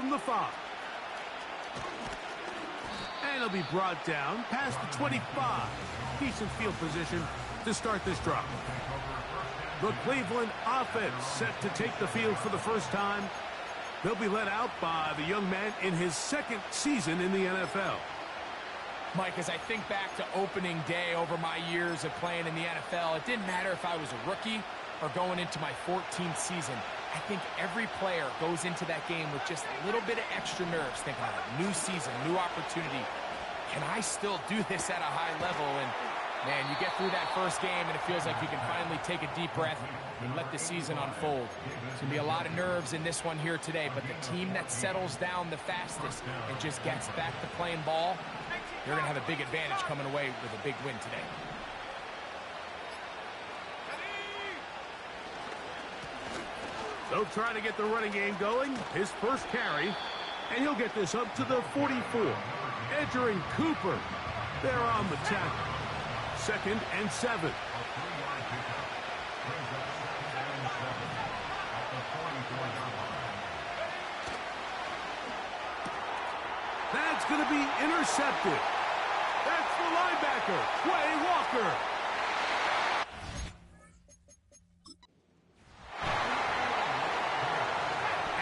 from the 5. And he'll be brought down past the 25. Decent field position to start this drive. The Cleveland offense set to take the field for the first time. They'll be led out by the young man in his 2nd season in the NFL. Mike, as I think back to opening day over my years of playing in the NFL, it didn't matter if I was a rookie or going into my 14th season. I think every player goes into that game with just a little bit of extra nerves, thinking about a new season, new opportunity. Can I still do this at a high level? And, man, you get through that first game, and it feels like you can finally take a deep breath and let the season unfold. There's going to be a lot of nerves in this one here today, but the team that settles down the fastest and just gets back to playing ball, they're going to have a big advantage coming away with a big win today. They'll try to get the running game going. His first carry, and he'll get this up to the 44. Entering Cooper. They're on the tackle. 2nd and 7. That's going to be intercepted. That's the linebacker, Quay Walker.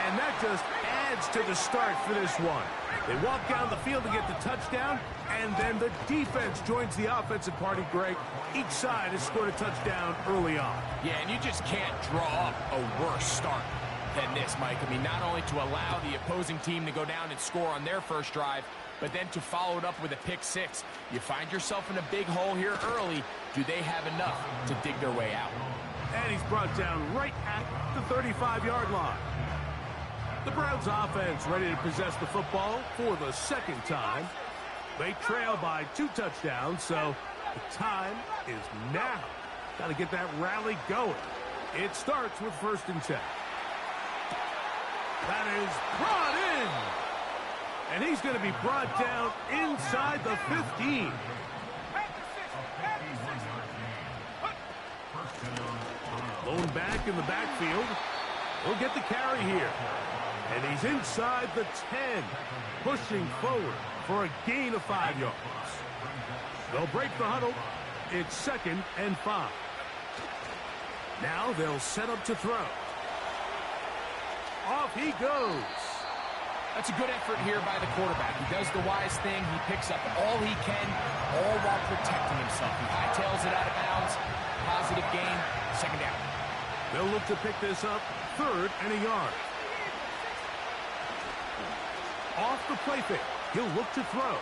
And that just adds to the start for this one. They walk down the field to get the touchdown, and then the defense joins the offensive party, Greg. Each side has scored a touchdown early on. Yeah, and you just can't draw up a worse start than this, Mike. I mean, not only to allow the opposing team to go down and score on their first drive, but then to follow it up with a pick 6. You find yourself in a big hole here early. Do they have enough to dig their way out? And he's brought down right at the 35-yard line. The Browns offense ready to possess the football for the 2nd time. They trail by 2 touchdowns, so the time is now. Got to get that rally going. It starts with 1st and 10. That is brought in. And he's going to be brought down inside the 15. Lone back in the backfield. He'll get the carry here. And he's inside the 10, pushing forward for a gain of 5 yards. They'll break the huddle. It's 2nd and 5. Now they'll set up to throw. Off he goes. That's a good effort here by the quarterback. He does the wise thing. He picks up all he can, all while protecting himself. He hightails it out of bounds. Positive gain. 2nd down. They'll look to pick this up. 3rd and a yard. Off the play fake. He'll look to throw.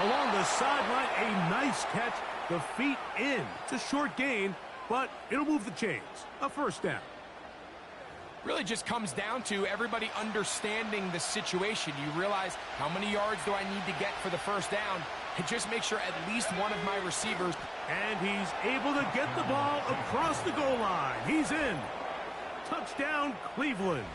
Along the sideline, a nice catch. The feet in. It's a short gain, but it'll move the chains. A 1st down. Really just comes down to everybody understanding the situation. You realize, how many yards do I need to get for the 1st down? And just make sure at least one of my receivers. And he's able to get the ball across the goal line. He's in. Touchdown, Cleveland.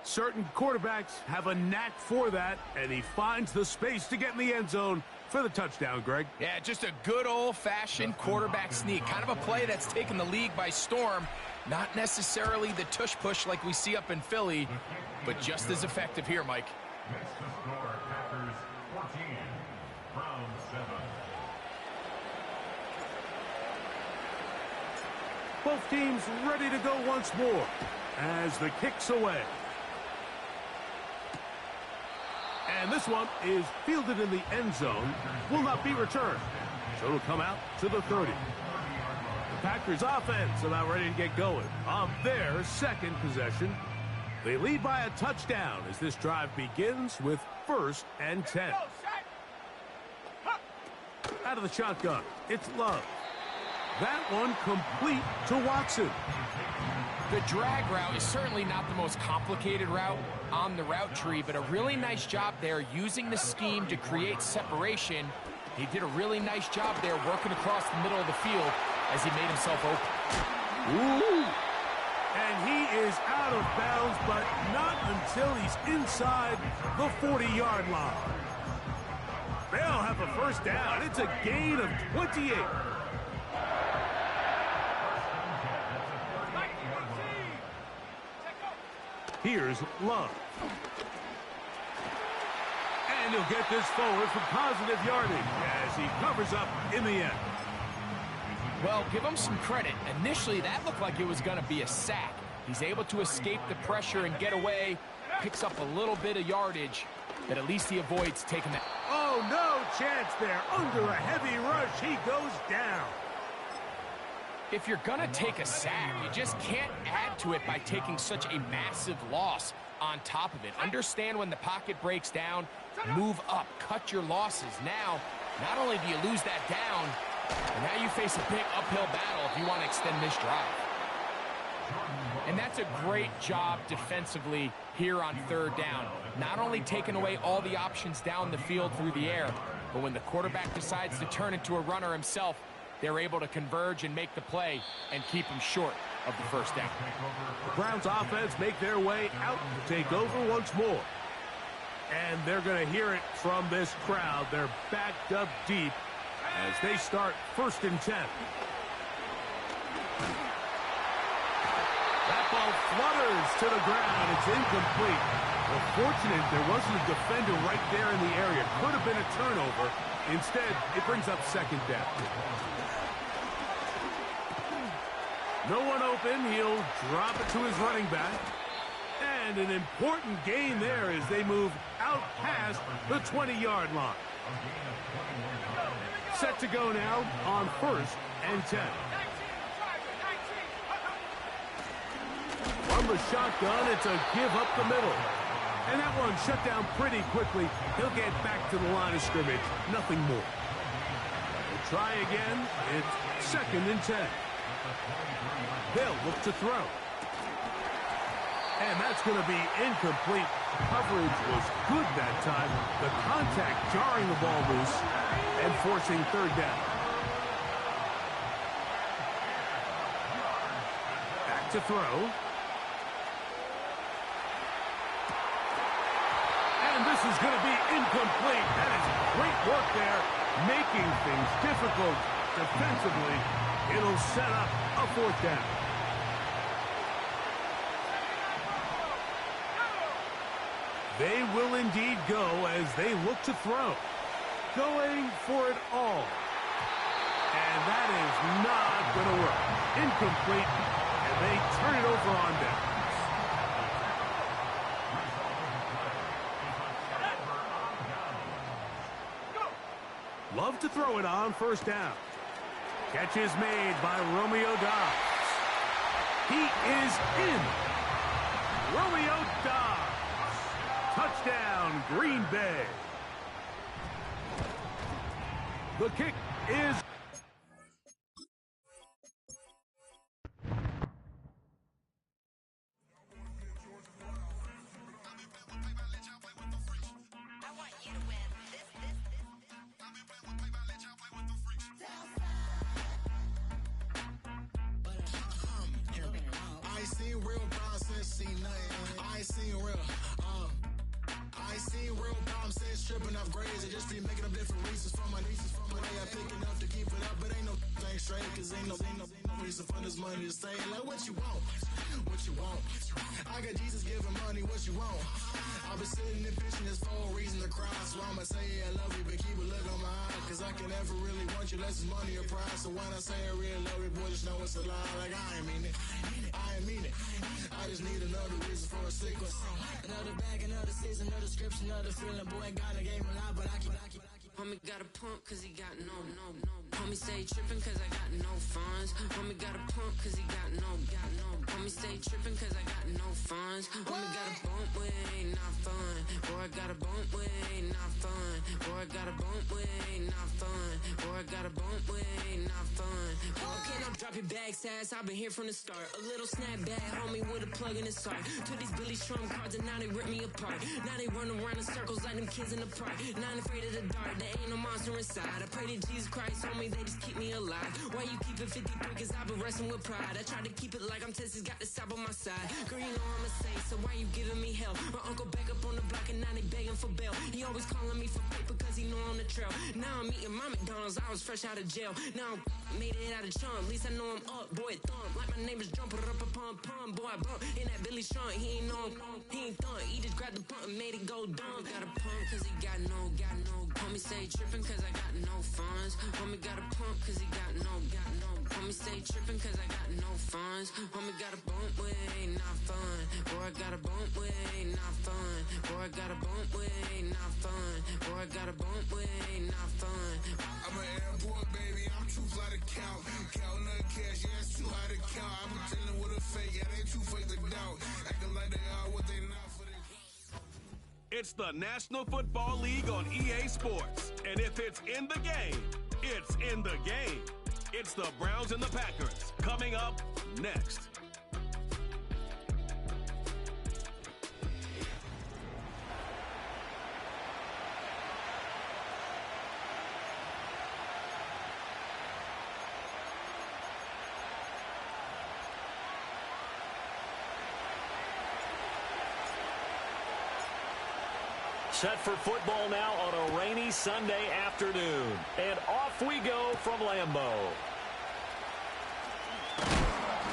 Certain quarterbacks have a knack for that, and he finds the space to get in the end zone for the touchdown, Greg. Yeah, just a good old-fashioned quarterback sneak. Kind of a play that's taken the league by storm. Not necessarily the tush-push like we see up in Philly, but just as effective here, Mike. Next to score, Packers 14, Browns 7. Both teams ready to go once more as the kick's away. And this one is fielded in the end zone, will not be returned. So it'll come out to the 30. The Packers offense about ready to get going on their 2nd possession. They lead by a touchdown as this drive begins with 1st and 10. Out of the shotgun, it's Love. That one complete to Watson. The drag route is certainly not the most complicated route on the route tree, but a really nice job there using the scheme to create separation. He did a really nice job there working across the middle of the field as he made himself open. Ooh. And he is out of bounds, but not until he's inside the 40-yard line. They'll have a 1st down. It's a gain of 28. Here's Love. And he'll get this forward for positive yardage as he covers up in the end. Well, give him some credit. Initially, that looked like it was going to be a sack. He's able to escape the pressure and get away, picks up a little bit of yardage, but at least he avoids taking that. Oh, no chance there. Under a heavy rush, he goes down. If you're going to take a sack, you just can't add to it by taking such a massive loss on top of it. Understand when the pocket breaks down, move up, cut your losses. Now, not only do you lose that down, but now you face a big uphill battle if you want to extend this drive. And that's a great job defensively here on third down. Not only taking away all the options down the field through the air, but when the quarterback decides to turn into a runner himself, they're able to converge and make the play and keep him short of the first down. The Browns offense make their way out to take over once more. And they're going to hear it from this crowd. They're backed up deep as they start 1st and 10. That ball flutters to the ground. It's incomplete. Well, fortunate there wasn't a defender right there in the area. Could have been a turnover. Instead, it brings up 2nd down. No one open. He'll drop it to his running back. And an important gain there as they move out past the 20-yard line. Set to go now on 1st and 10. From the shotgun, it's a give up the middle. And that one shut down pretty quickly. He'll get back to the line of scrimmage. Nothing more. They'll try again. It's 2nd and 10. They'll look to throw. And that's going to be incomplete. Coverage was good that time. The contact jarring the ball loose and forcing 3rd down. Back to throw. And this is going to be incomplete. That is great work there, making things difficult defensively. It'll set up a 4th down. They will indeed go as they look to throw. Going for it all. And that is not going to work. Incomplete, and they turn it over on down. Love to throw it on 1st down. Catch is made by Romeo Doubs. He is in. Romeo Doubs. Touchdown, Green Bay. The kick is... Tripping off grades, I just be making up different reasons for my nieces. For my day, I picking up to keep it up, but ain't no thing straight, cause ain't no reason for this money to stay. Like, what you want? What you want? I got Jesus giving money, what you want? I've been sitting and fishing this for a reason to cry, so I'ma say I love you, but keep a look on my eye, cause I can never really want you less than money or pride. So when I say I really love you, boy, just know it's a lie. Like, I ain't mean it. I ain't mean it. I just need another reason for a sequence. Another bag, another season, another description, another feeling. Boy, God, I gave him a lot, but I keep. Homie got a pump cause he got no. Homie stay tripping cause I got no funds. Homie got a pump cause he got no. Homie stay tripping cause I got no funds. Homie got a bump with it ain't not fun. Boy, I got a bump with it ain't not fun. Boy, I got a bump with it ain't not fun. Boy, I got a bump with it ain't not fun. Okay, now drop your bag, sass. I've been here from the start. A little snapback, homie, with a plug in his heart. Took these Billy Trump cards and now they rip me apart. Now they run around in circles like them kids in the park. Not afraid of the dark. there ain't no monster inside. I pray that Jesus Christ on me, they just keep me alive. Why you keep it 53? Cause I've been wrestling with pride. I try to keep it like I'm Texas, got the South on my side. Girl, you know I'm a saint, so why you giving me hell? My uncle back up on the block and now they begging for bail. He always calling me for paper cause he know I'm the trail. Now I'm eating my McDonald's, I was fresh out of jail. Now I'm made it out of chum, at least I know I'm up, boy, thump. Like my neighbors jumping up a pump, pump. Boy, I bump in that Billy Sean, he ain't know, he ain't thump. He just grabbed the pump and made it go dumb. Got a pump cause he got no. Homie stay tripping cause I got no funds. Homie got a pump cause he got no. Homie stay tripping cause I got no funds. Homie got a bump with ain't not fun. Boy, I got a bump with ain't not fun. Boy, I got a bump with ain't not fun. Boy, I got a bump with ain't not fun. I'm an airport baby, I'm too fly to count. Counting the cash, yeah, it's too high to count. I'm pretending with a fake, yeah, they too fake to doubt. Acting like they are what they not for the. It's the National Football League on EA Sports. And if it's in the game, it's in the game. It's the Browns and the Packers coming up next. Set for football now on a rainy Sunday afternoon. And off we go from Lambeau.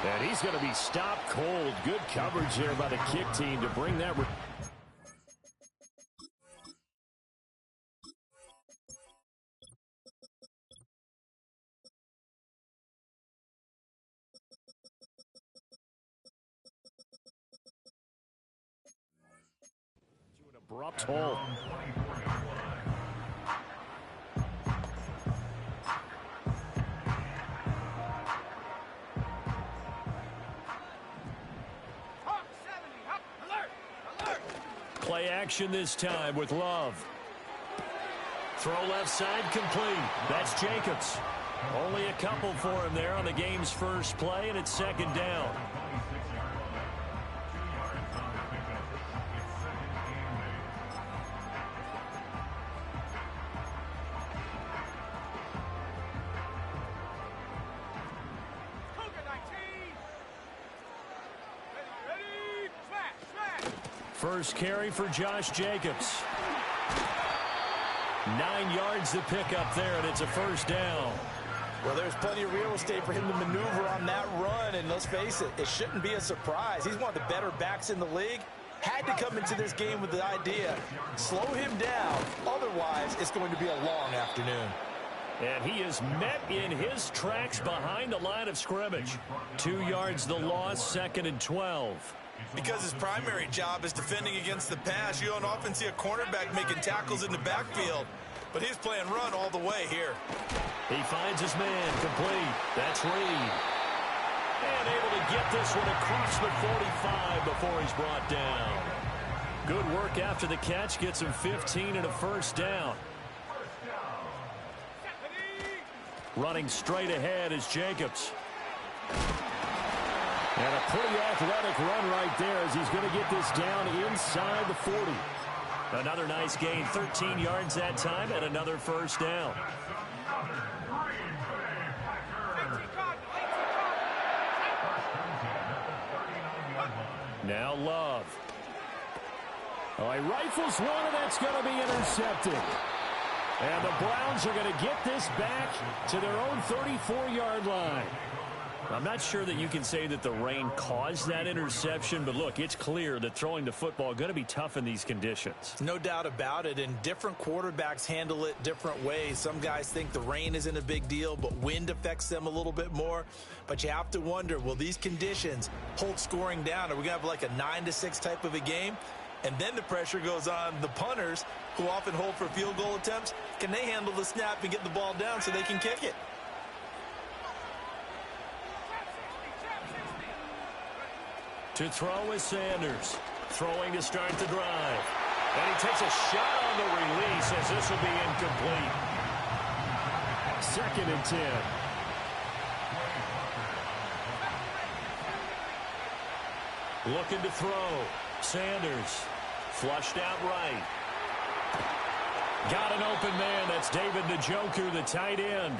And he's going to be stopped cold. Good coverage there by the kick team to bring that. Abrupt hole. Play action this time with Love. Throw left side complete. That's Jacobs. Only a couple for him there on the game's first play, and it's second down. First carry for Josh Jacobs. 9 yards to pick up there, and it's a first down. Well, there's plenty of real estate for him to maneuver on that run, and let's face it, it shouldn't be a surprise. He's one of the better backs in the league. Had to come into this game with the idea, slow him down, otherwise it's going to be a long afternoon. And he is met in his tracks behind the line of scrimmage. 2 yards the loss, second and 12. Because his primary job is defending against the pass, you don't often see a cornerback making tackles in the backfield. But he's playing run all the way here. He finds his man complete. That's Reed. And able to get this one across the 45 before he's brought down. Good work after the catch. Gets him 15 and a first down. Running straight ahead is Jacobs. And a pretty athletic run right there as he's going to get this down inside the 40. Another nice gain, 13 yards that time, and another first down. Now Love. Oh, he rifles one, and that's going to be intercepted. And the Browns are going to get this back to their own 34-yard line. I'm not sure that you can say that the rain caused that interception, but look, it's clear that throwing the football is going to be tough in these conditions. No doubt about it, and different quarterbacks handle it different ways. Some guys think the rain isn't a big deal, but wind affects them a little bit more. But you have to wonder, will these conditions hold scoring down? Are we going to have like a 9-6 type of a game? And then the pressure goes on the punters, who often hold for field goal attempts. Can they handle the snap and get the ball down so they can kick it? To throw is Sanders. Throwing to start the drive. And he takes a shot on the release as this will be incomplete. Second and 10. Looking to throw. Sanders. Flushed out right. Got an open man. That's David Njoku, the tight end.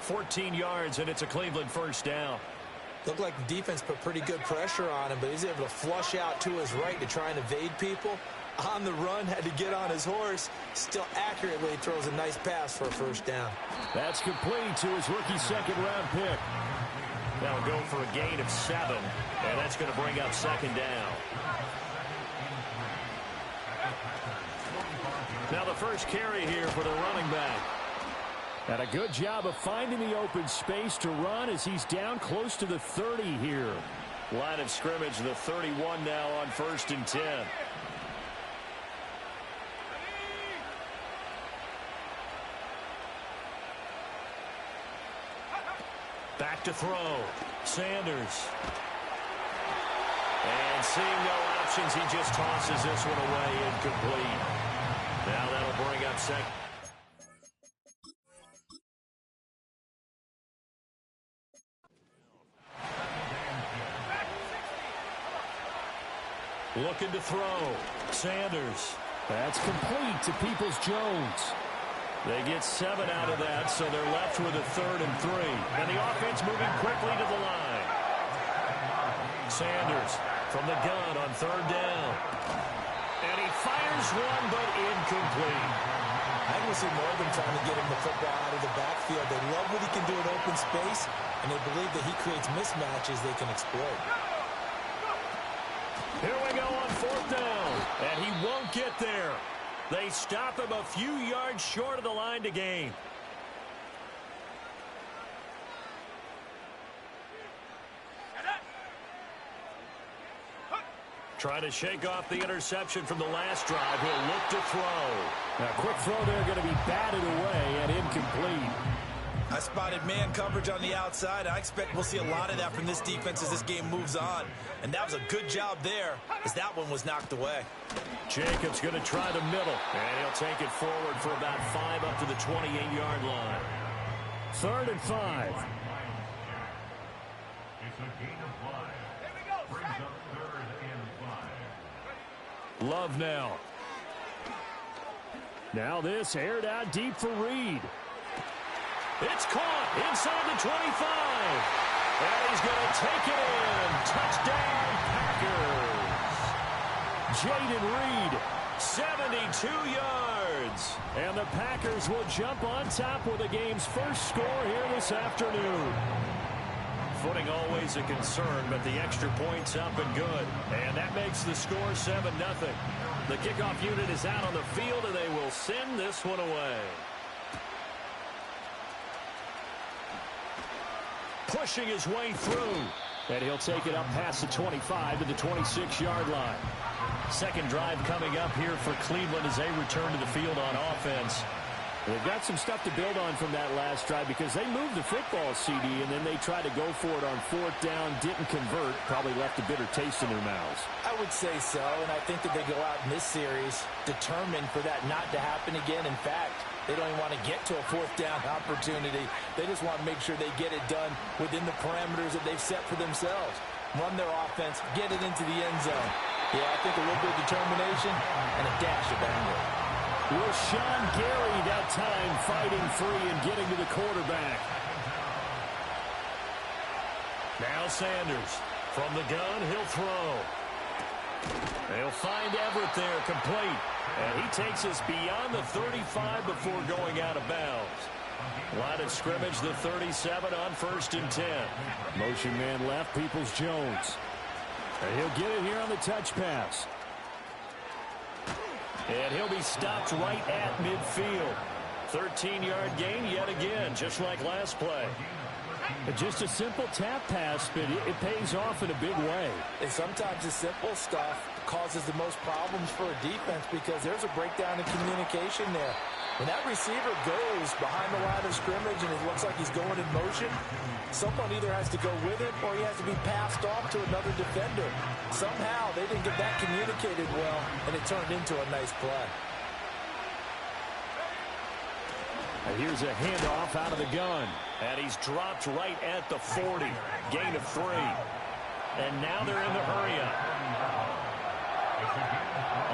14 yards, and it's a Cleveland first down. Looked like the defense put pretty good pressure on him, but he's able to flush out to his right to try and evade people. On the run, had to get on his horse. Still accurately throws a nice pass for a first down. That's complete to his rookie second-round pick. That'll go for a gain of 7, and that's going to bring up second down. Now the first carry here for the running back. And a good job of finding the open space to run as he's down close to the 30 here. Line of scrimmage, the 31 now on 1st and 10. Back to throw. Sanders. And seeing no options, he just tosses this one away, incomplete. Now that'll bring up second. Looking to throw. Sanders. That's complete to Peoples-Jones. They get 7 out of that, so they're left with a 3rd and 3. And the offense moving quickly to the line. Sanders from the gun on 3rd down. And he fires one, but incomplete. I think we'll see more of them trying to get him the football out of the backfield. They love what he can do in open space, and they believe that he creates mismatches they can exploit. Here we go on 4th down, and he won't get there. They stop him a few yards short of the line to gain. Trying to shake off the interception from the last drive. He'll look to throw. Now, quick throw there, going to be batted away and incomplete. I spotted man coverage on the outside. I expect we'll see a lot of that from this defense as this game moves on. And that was a good job there as that one was knocked away. Jacobs going to try the middle. And he'll take it forward for about 5 up to the 28-yard line. 3rd and 5. It's a gain of 5. Brings up 3rd and 5. Love now. Now this aired out deep for Reed. It's caught inside the 25. And he's going to take it in. Touchdown, Packers. Jaden Reed, 72 yards. And the Packers will jump on top with the game's first score here this afternoon. Footing always a concern, but the extra point's up and good. And that makes the score 7-0. The kickoff unit is out on the field, and they will send this one away. Pushing his way through. And he'll take it up past the 25 to the 26-yard line. Second drive coming up here for Cleveland as they return to the field on offense. They've got some stuff to build on from that last drive because they moved the football, CD, and then they tried to go for it on 4th down, didn't convert, probably left a bitter taste in their mouths. I would say so, and I think that they go out in this series determined for that not to happen again. In fact, they don't even want to get to a 4th down opportunity. They just want to make sure they get it done within the parameters that they've set for themselves. Run their offense, get it into the end zone. Yeah, I think a little bit of determination and a dash of anger. Rashawn Gary that time fighting free and getting to the quarterback. Now Sanders from the gun, he'll throw. They'll find Everett there, complete. And he takes us beyond the 35 before going out of bounds. Line of scrimmage, the 37 on 1st and 10. Motion man left, Peoples-Jones. And he'll get it here on the touch pass. And he'll be stopped right at midfield. 13-yard gain yet again, just like last play. Just a simple tap pass, but it pays off in a big way. And sometimes the simple stuff causes the most problems for a defense because there's a breakdown in communication there. When that receiver goes behind the line of scrimmage and it looks like he's going in motion, someone either has to go with it or he has to be passed off to another defender. Somehow they didn't get that communicated well, and it turned into a nice play. And here's a handoff out of the gun. And he's dropped right at the 40. Gain of 3. And now they're in the hurry-up.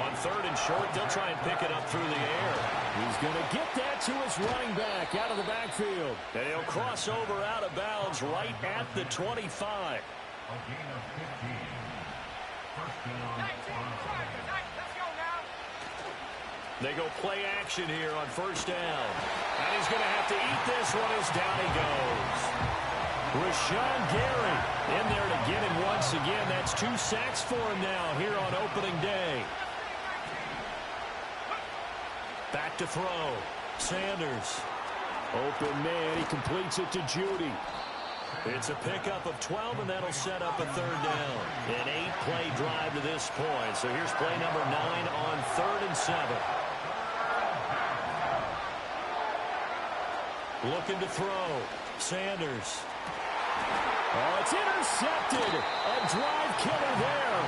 On third and short. They'll try and pick it up through the air. He's going to get that to his running back out of the backfield. And he'll cross over out of bounds right at the 25. A gain of 15. First down. They go play action here on first down. And he's going to have to eat this one as down he goes. Rashawn Gary in there to get him once again. That's 2 sacks for him now here on opening day. Back to throw. Sanders. Open man. He completes it to Judy. It's a pickup of 12, and that'll set up a third down. An 8-play drive to this point. So here's play number 9 on 3rd and 7. Looking to throw. Sanders. Oh, it's intercepted. A drive killer there.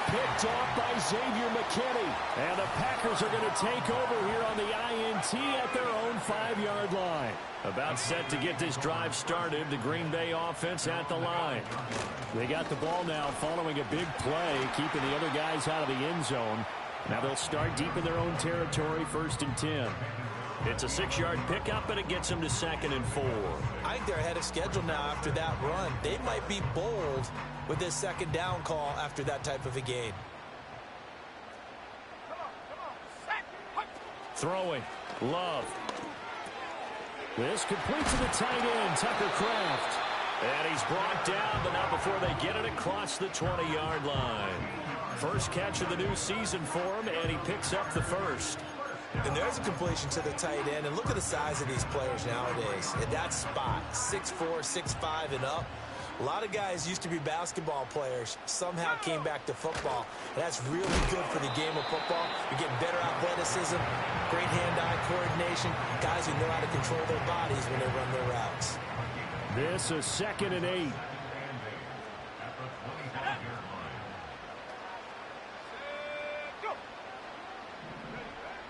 Picked off by Xavier McKinney. And the Packers are going to take over here on the INT at their own 5-yard line. About set to get this drive started. The Green Bay offense at the line. They got the ball now following a big play, keeping the other guys out of the end zone. Now they'll start deep in their own territory, 1st and 10. It's a 6-yard pickup, and it gets them to 2nd and 4. I think they're ahead of schedule now after that run. They might be bold with this 2nd down call after that type of a gain. Throwing. Love. This complete to the tight end, Tucker Kraft. And he's brought down, but not before they get it across the 20-yard line. First catch of the new season for him, and he picks up the first. And there's a completion to the tight end. And look at the size of these players nowadays. At that spot, 6'4", 6'5", and up. A lot of guys used to be basketball players, somehow came back to football. And that's really good for the game of football. You're getting better athleticism, great hand-eye coordination, guys who know how to control their bodies when they run their routes. This is 2nd and 8.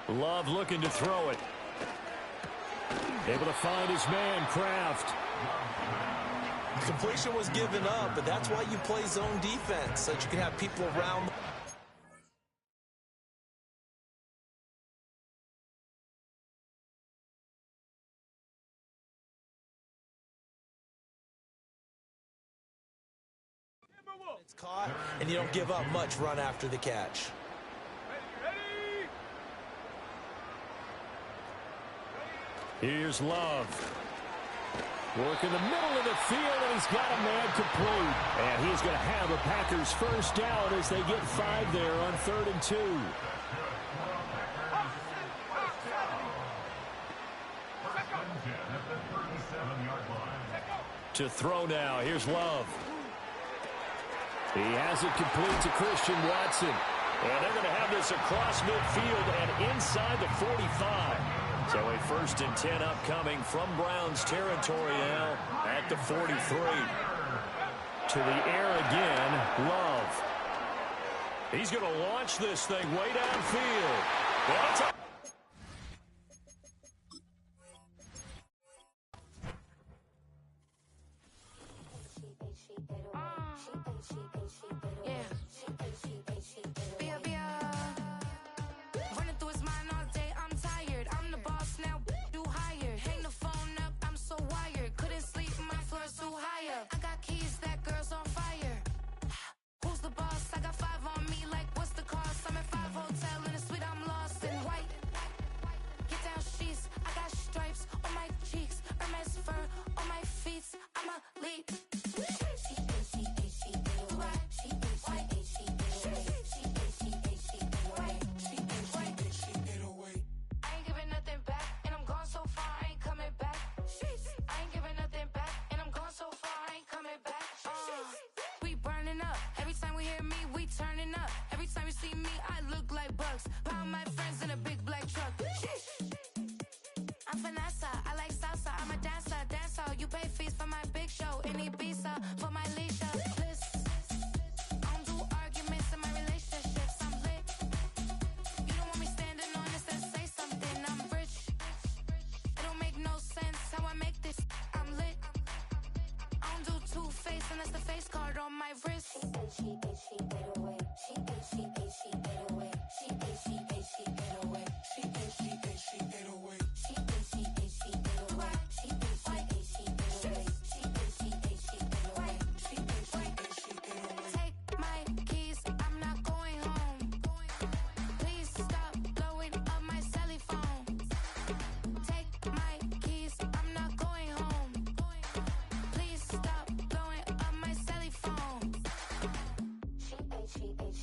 Love looking to throw it. Able to find his man, Kraft. Completion was given up, but that's why you play zone defense, so that you can have people around. It's caught, and you don't give up much run after the catch. Here's Love. Work in the middle of the field, and he's got a man complete. And he's going to have a Packers first down as they get 5 there on 3rd and 2. To throw now. Here's Love. He has it complete to Christian Watson. And they're going to have this across midfield and inside the 45. So a 1st and 10 upcoming from Browns territory now at the 43. To the air again, Love. He's going to launch this thing way downfield. Well, it's a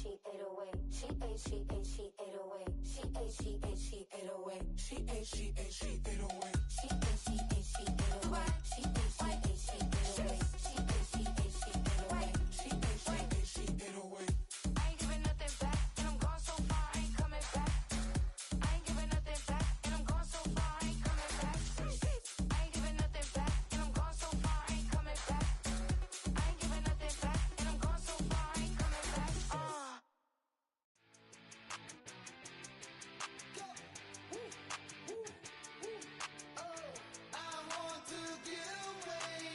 she 808. She 808. She 808. She 808. She 808. She 808. She 808. She 808. She 808. She 808. She 808. She 808. She 808. She 808. I ain't giving nothing back, and I'm gone so far, I ain't coming back. I ain't giving nothing back, and I'm gone so far, I ain't coming back. I ain't giving nothing back, and I'm gone so far, I ain't coming back. I ain't giving nothing back, and I'm gone so far, I ain't coming back. I want to get away.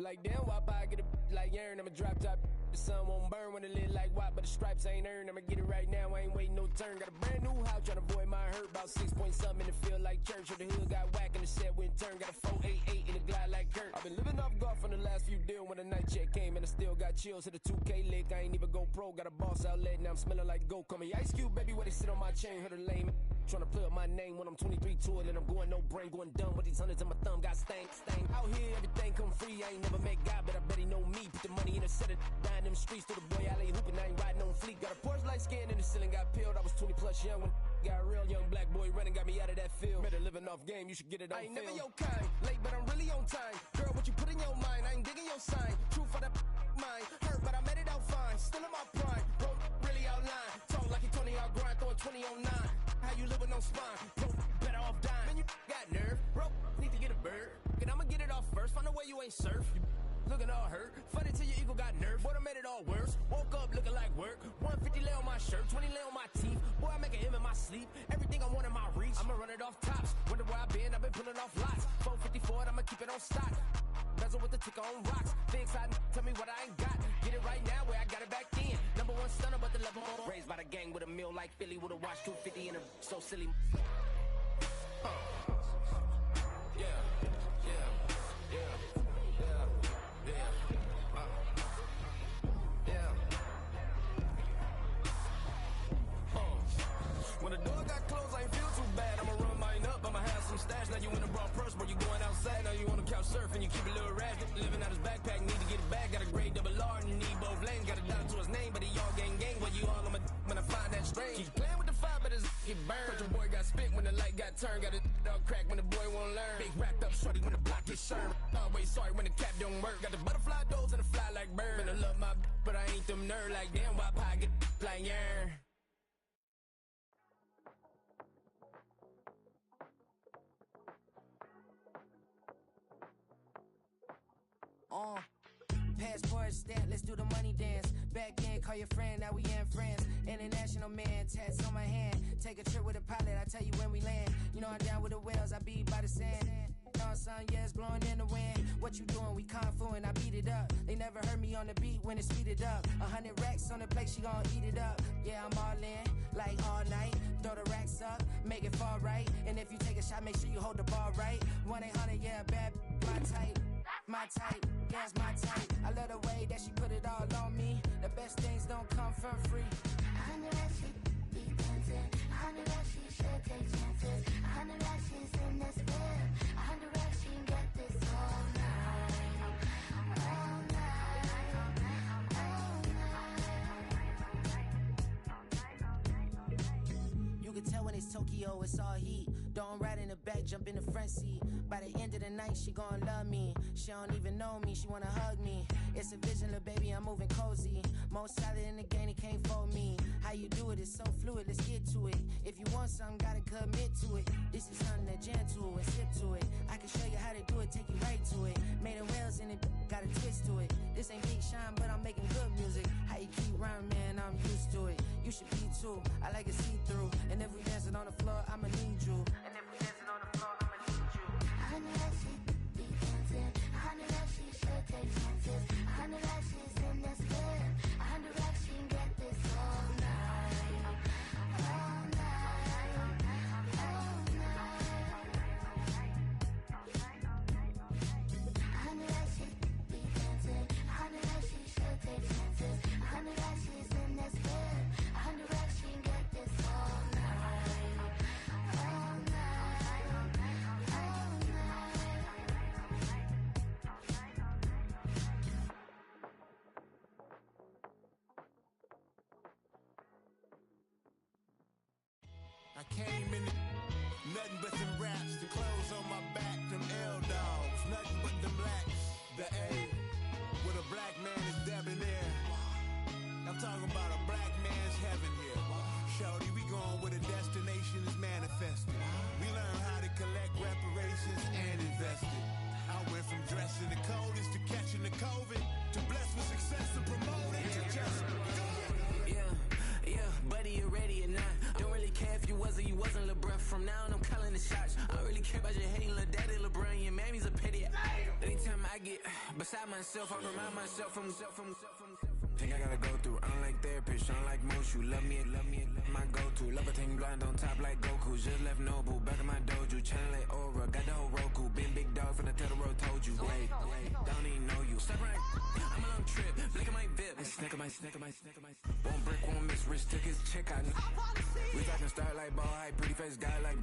Like damn, why I get a like Aaron? I'm a drop top. The sun won't burn when it lit like white, but the stripes ain't earned. I'ma get it right now, I ain't waiting no turn. Got a brand new house, tryna avoid my hurt. About 6 point something in the field like church. Or the hood got whack and the set went turn. Got a 488 in the glide like Kurt. I've been living off golf from the last few deals. When the night check came and I still got chills. Hit a 2K lick, I ain't even go pro. Got a boss outlet, now I'm smelling like goat. Call me Ice Cube, baby, where they sit on my chain. Heard a lame tryna play up my name when I'm 23 to it. And I'm going no brain, going dumb with these hundreds in my thumb. Got stank. Out here, everything come free. I ain't never met God, but I bet he know me. Put the money in the set, dying them streets to the boy. I lay hooping, I ain't riding on fleek. Got a Porsche light skin in the ceiling, got peeled. I was 20 plus young when got a real young black boy running, got me out of that field. Better living off game, you should get it on. I ain't never your kind, late but I'm really on time. Girl, what you put in your mind, I ain't digging your sign. True for that mine, hurt but I made it out fine. Still in my prime, bro, really outline. Talk like you Tony, I'll grind, throwing 20 on 9. How you live with no spine, bro, better off dying. Man, you got nerve, bro, need to get a bird. And I'ma get it off first, find a way you ain't surf. You looking all hurt, funny till your ego got nerve. Boy, I made it all worse, woke up looking like work. 150 lay on my shirt, 20 lay on my teeth. Boy, I make an M in my sleep, everything I want in my reach. I'ma run it off tops, wonder where I been, I've been pulling off lots. 454, I'ma keep it on stock. Bezel with the ticker on rocks. Big side, tell me what I ain't got. Get it right now where I got it back then. Number one stunner, but the level on. Raised by the gang with a meal like Philly with a watch 250 and a so silly. When the door got closed, I ain't feel too bad. I'ma run mine up, I'ma have some stash. Now you in a broad purse, but you going outside. Now you on the couch surfing, you keep a little rash. Living out his backpack, need to get it back. Got a grade double R and you need both lanes. Got a dollar to his name, but he all gang. But you all on my when I find that strange. Keep playing with the fire, but his get burned. But your boy got spit when the light got turned. Got a dog crack when the boy won't learn. Big wrapped up shorty when the block gets served. Always sorry when the cap don't work. Got the butterfly doors and the fly like bird. And I love my but I ain't them nerd like damn. Why pie get like yarn? Passport stamp, let's do the money dance. Back in, call your friend, now we in France. International man, tats on my hand. Take a trip with a pilot, I tell you when we land. You know I'm down with the whales, I be by the sand. Sun, yeah, it's blowing in the wind. What you doing? We kung fu and I beat it up. They never heard me on the beat when it's speeded up. 100 racks on the plate, she gon' eat it up. Yeah, I'm all in, like all night. Throw the racks up, make it fall right. And if you take a shot, make sure you hold the ball right. 1-800, yeah, bad, my type. My type, yeah, it's my type. I love the way that she put it all on me. The best things don't come for free. 100 racks, she be dancing. 100 racks, she should take chances. 100 racks, she's in this bed. 100 racks, she can get this all night. All night. All night. You can tell when it's Tokyo, it's all heat. Don't ride in the back, jump in the front seat. By the end of the night, she gon' love me. She don't even know me, she wanna hug me. It's a vision, little baby, I'm moving cozy. Most solid in the game, it can't fold me. How you do it, it's so fluid, let's get to it. If you want something, gotta commit to it. This is something that gentle and sip to it. I can show you how to do it, take you right to it. Made in Wales and it got a twist to it. This ain't Big Shine, but I'm making good music. How you keep rhyming, man, I'm used to it. You should be too, I like it see-through. And if we dancing on the floor, I'ma need you. And if we dancing on the floor, I'ma need you. 100 racks, she be dancing. 100 racks, she should take chances. 100 racks, she's in this bed. 100 racks, she can get this all night. All night. All night. 100 racks, she be dancing. 100 racks, she should take chances. 100 racks, she's in this bed. 100 racks, she can get this all night. All night. All night. I came in nothing but them raps, the clothes on my back, them L-dogs, nothing but them blacks. The A, with a black man is debonair. I'm talking about a black man's heaven here. Shorty, we going where the destination is manifested. We learn how to collect reparations and invest it. I went from dressing the coldest to catching the COVID, to blessed with success and promoting to just go. Yeah, buddy, you ready or not? Don't really care if you was or you wasn't, lil' bruh. From now on, I'm calling the shots. I don't really care about your hating, lil' daddy, lil' bruh. Your mammy's a pity. Anytime I get Beside myself, I remind myself from Think I gotta go through. I don't like therapist, I don't like most. You love me, my go-to. Love a team blind on top like Goku. Just left Noble, back in my dojo. Channel like Aura, got the whole Roku. Been big dog from the Tether Road, told you. Wait, don't even know you. Step right, I'm a long trip. Blink at my VIP. Snicker my. Won't break, won't miss. Rich took his check out. We talking start like ball high, pretty face guy like.